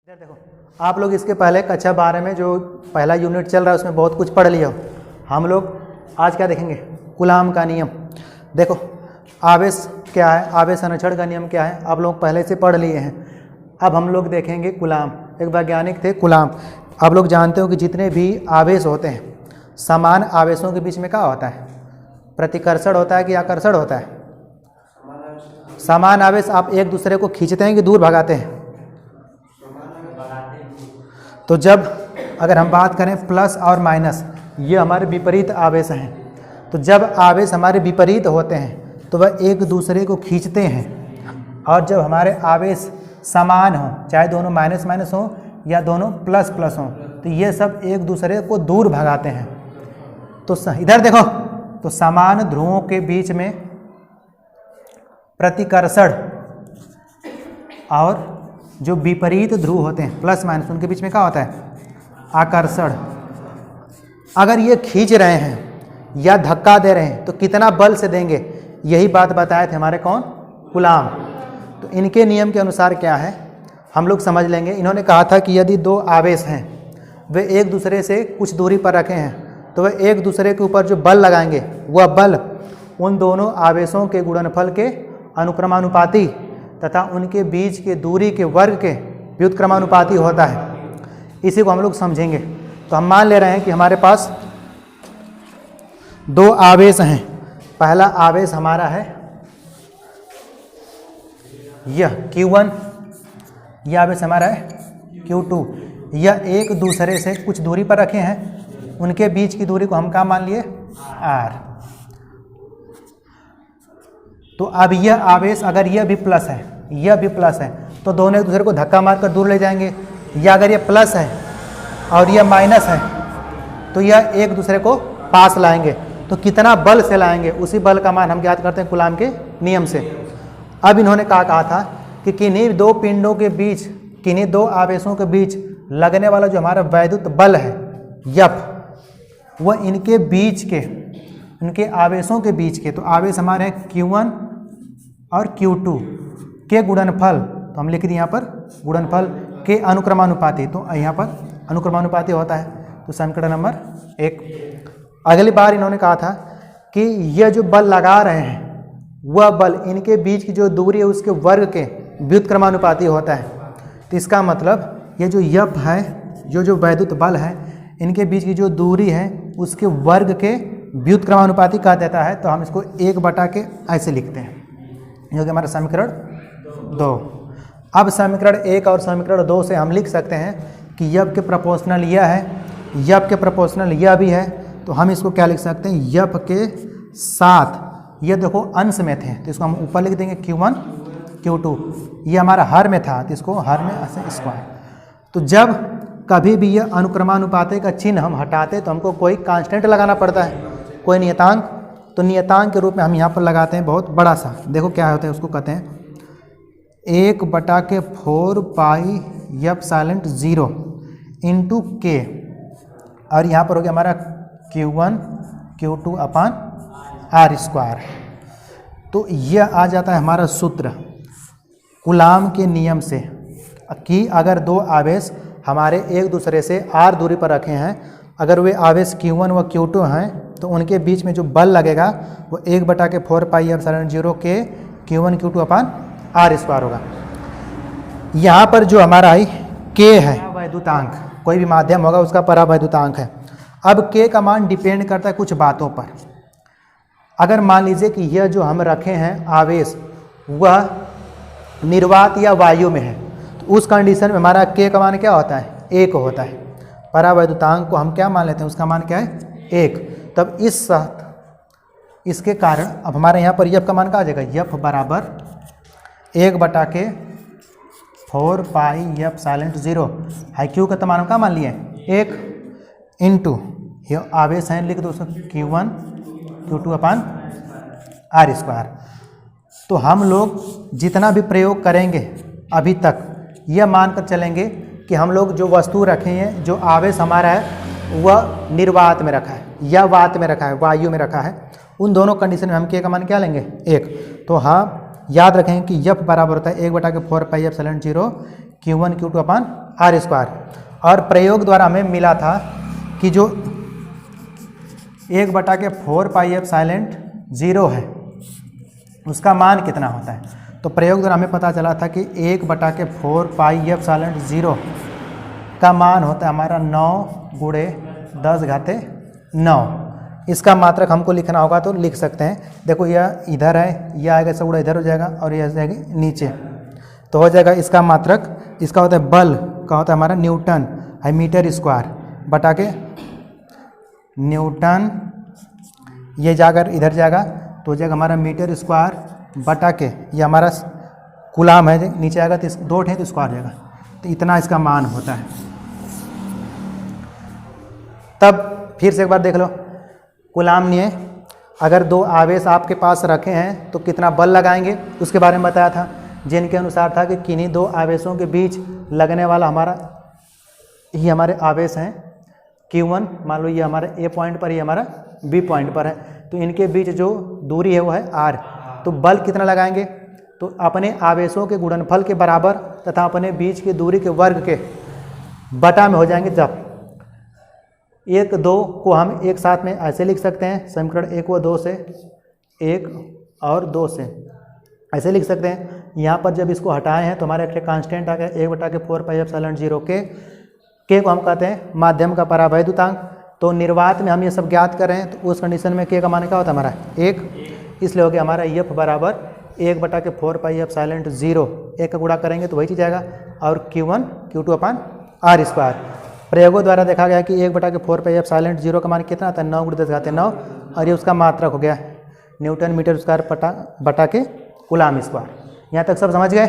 इधर देखो, आप लोग इसके पहले कक्षा 12 में जो पहला यूनिट चल रहा है उसमें बहुत कुछ पढ़ लिया हो। हम लोग आज क्या देखेंगे? कूलाम का नियम। देखो, आवेश क्या है, आवेश संरक्षण का नियम क्या है, आप लोग पहले से पढ़ लिए हैं। अब हम लोग देखेंगे कूलाम। एक वैज्ञानिक थे कूलाम। आप लोग जानते हो कि जितने भी आवेश होते हैं, समान आवेशों के बीच में क्या होता है? प्रतिकर्षण होता है कि आकर्षण होता है? समान आवेश आप एक दूसरे को खींचते हैं कि दूर भगाते हैं? तो जब अगर हम बात करें प्लस और माइनस, ये हमारे विपरीत आवेश हैं। तो जब आवेश हमारे विपरीत होते हैं तो वह एक दूसरे को खींचते हैं, और जब हमारे आवेश समान हो, चाहे दोनों माइनस माइनस हो या दोनों प्लस प्लस हो, तो ये सब एक दूसरे को दूर भगाते हैं। तो इधर देखो, तो समान ध्रुवों के बीच में प्रतिकर्षण और जो विपरीत ध्रुव होते हैं प्लस माइनस, उनके बीच में क्या होता है? आकर्षण। अगर ये खींच रहे हैं या धक्का दे रहे हैं तो कितना बल से देंगे, यही बात बताए थे हमारे कौन? कूलाम। तो इनके नियम के अनुसार क्या है हम लोग समझ लेंगे। इन्होंने कहा था कि यदि दो आवेश हैं, वे एक दूसरे से कुछ दूरी पर रखे हैं, तो वे एक दूसरे के ऊपर जो बल लगाएंगे वह बल उन दोनों आवेशों के गुणनफल के अनुक्रमानुपाती तथा उनके बीच के दूरी के वर्ग के व्युत्क्रमानुपाती होता है। इसी को हम लोग समझेंगे। तो हम मान ले रहे हैं कि हमारे पास दो आवेश हैं। पहला आवेश हमारा है यह Q1, यह आवेश हमारा है Q2। यह एक दूसरे से कुछ दूरी पर रखे हैं, उनके बीच की दूरी को हम क्या मान लिए? R। तो अब यह आवेश अगर यह भी प्लस है, यह भी प्लस है, तो दोनों एक दूसरे को धक्का मारकर दूर ले जाएंगे। या अगर यह प्लस है और यह माइनस है, तो यह एक दूसरे को पास लाएंगे। तो कितना बल से लाएंगे, उसी बल का मान हम ज्ञात करते हैं कूलाम के नियम से। अब इन्होंने कहा था कि किन्हीं दो पिंडों के बीच, किन्हीं दो आवेशों के बीच लगने वाला जो हमारा वैद्युत बल है F, वह इनके बीच के, उनके आवेशों के बीच के, तो आवेश हमारे हैं Q1 और Q2 के गुणनफल, तो हम लिख दिए यहाँ पर गुणनफल के अनुक्रमानुपाती। तो यहाँ पर अनुक्रमानुपाती होता है। तो समीकरण नंबर 1। अगली बार इन्होंने कहा था कि यह जो बल लगा रहे हैं वह बल इनके बीच की जो दूरी है उसके वर्ग के व्युत्क्रमानुपाती होता है। तो इसका मतलब ये जो F है, जो वैद्युत बल है, इनके बीच की जो दूरी है उसके वर्ग के व्युत्क्रमानुपाती कहा देता है। तो हम इसको 1 के ऐसे लिखते हैं, जो कि हमारा समीकरण 2। अब समीकरण 1 और समीकरण 2 से हम लिख सकते हैं कि F के प्रोपोर्शनल यह है, F के प्रोपोर्शनल यह भी है। तो हम इसको क्या लिख सकते हैं? F के साथ, ये देखो अंश में थे तो इसको हम ऊपर लिख देंगे Q1 Q2। ये हमारा हर में था तो इसको हर में ऐसे स्क्वायर। तो जब कभी भी यह अनुक्रमानुपाती का चिन्ह हम हटाते तो हमको कोई कांस्टेंट लगाना पड़ता है, कोई नियतांक। तो नियतांक के रूप में हम यहाँ पर लगाते हैं बहुत बड़ा सा। देखो क्या होता है, उसको कहते हैं 1/4 पाई एप्सिलॉन 0 इंटू K। और यहाँ पर हो गया हमारा Q1 Q2 अपान R स्क्वायर। तो यह आ जाता है हमारा सूत्र कूलाम के नियम से कि अगर दो आवेश हमारे एक दूसरे से R दूरी पर रखे हैं, अगर वे आवेश Q1 व Q2 हैं, तो उनके बीच में जो बल लगेगा वो 1/4 पाई एप्सिलॉन 0 के Q1 Q2 अपान R स्क्वायर होगा। यहाँ पर जो हमारा K है वैद्युतांक, कोई भी माध्यम होगा उसका परावैद्युतांक है। अब K का मान डिपेंड करता है कुछ बातों पर। अगर मान लीजिए कि यह जो हम रखे हैं आवेश वह निर्वात या वायु में है, तो उस कंडीशन में हमारा K का मान क्या होता है? 1 होता है। परावैद्युतांक को हम क्या मान लेते हैं? उसका मान क्या है? 1। तब इस साथ इसके कारण अब हमारे यहाँ पर F का मान क्या आ जाएगा? F बराबर 1/4 पाई एप्सिलॉन 0 है। Q का मान हम क्या मान लिए? 1 इंटू ये आवेश है, लिख दो उसको Q1 Q2 अपान R स्क्वायर। तो हम लोग जितना भी प्रयोग करेंगे अभी तक यह मानकर चलेंगे कि हम लोग जो वस्तु रखे हैं, जो आवेश हमारा है वह निर्वात में रखा है या वात में रखा है, वायु में रखा है। उन दोनों कंडीशन में हम K का मान क्या लेंगे? 1। तो हाँ, याद रखें कि यफ बराबर होता है 1/4πε0 Q1 Q2 upon R square. और प्रयोग द्वारा हमें मिला था कि जो 1/4πε0 है उसका मान कितना होता है। तो प्रयोग द्वारा हमें पता चला था कि 1/4πε0 का मान होता है हमारा 9 × 10⁻9। इसका मात्रक हमको लिखना होगा तो लिख सकते हैं। देखो यह इधर है, यह आएगा सब इधर हो जाएगा और यह जाएगी नीचे, तो हो जाएगा इसका मात्रक। इसका होता है बल का होता है हमारा न्यूटन है मीटर स्क्वायर बटा के न्यूटन, ये जाकर इधर जाएगा तो हो जाएगा हमारा मीटर स्क्वायर बटा के ये हमारा कूलाम है, नीचे आएगा तो 2 ठे तो स्क्वायर जाएगा, तो इतना इसका मान होता है। तब फिर से एक बार देख लो, कूलाम नियम, अगर 2 आवेश आपके पास रखे हैं तो कितना बल लगाएंगे उसके बारे में बताया था, जिनके अनुसार था कि किन्हीं 2 आवेशों के बीच लगने वाला हमारा ये हमारे आवेश हैं Q1, मान लो ये हमारा A पॉइंट पर, ये हमारा B पॉइंट पर है, तो इनके बीच जो दूरी है वो है R। तो बल कितना लगाएंगे, तो अपने आवेशों के गुणनफल के बराबर तथा अपने बीच की दूरी के वर्ग के बटा में हो जाएंगे। जब 1 2 को हम एक साथ में ऐसे लिख सकते हैं, समीकरण 1 व 2 से, 1 और 2 से ऐसे लिख सकते हैं। यहाँ पर जब इसको हटाए हैं तो हमारा एक कांस्टेंट आ गया 1/4πε0 के को हम कहते हैं माध्यम का परावैद्युतांक। तो निर्वात में हम ये सब ज्ञात कर रहे हैं, तो उस कंडीशन में के का मान क्या होता है हमारा 1, इसलिए हो गया हमारा एफ बराबर 1/4πε0, 1 का गुणा करेंगे तो वही चीज़ आएगा, और Q1 Q2 upon R square. प्रयोगों द्वारा देखा गया कि 1/4πε0 का मान कितना आता है 9 × 10⁻9, और ये उसका मात्रक हो गया न्यूटन मीटर स्क्वायर बटा के कूलाम स्क्वायर। यहाँ तक सब समझ गए।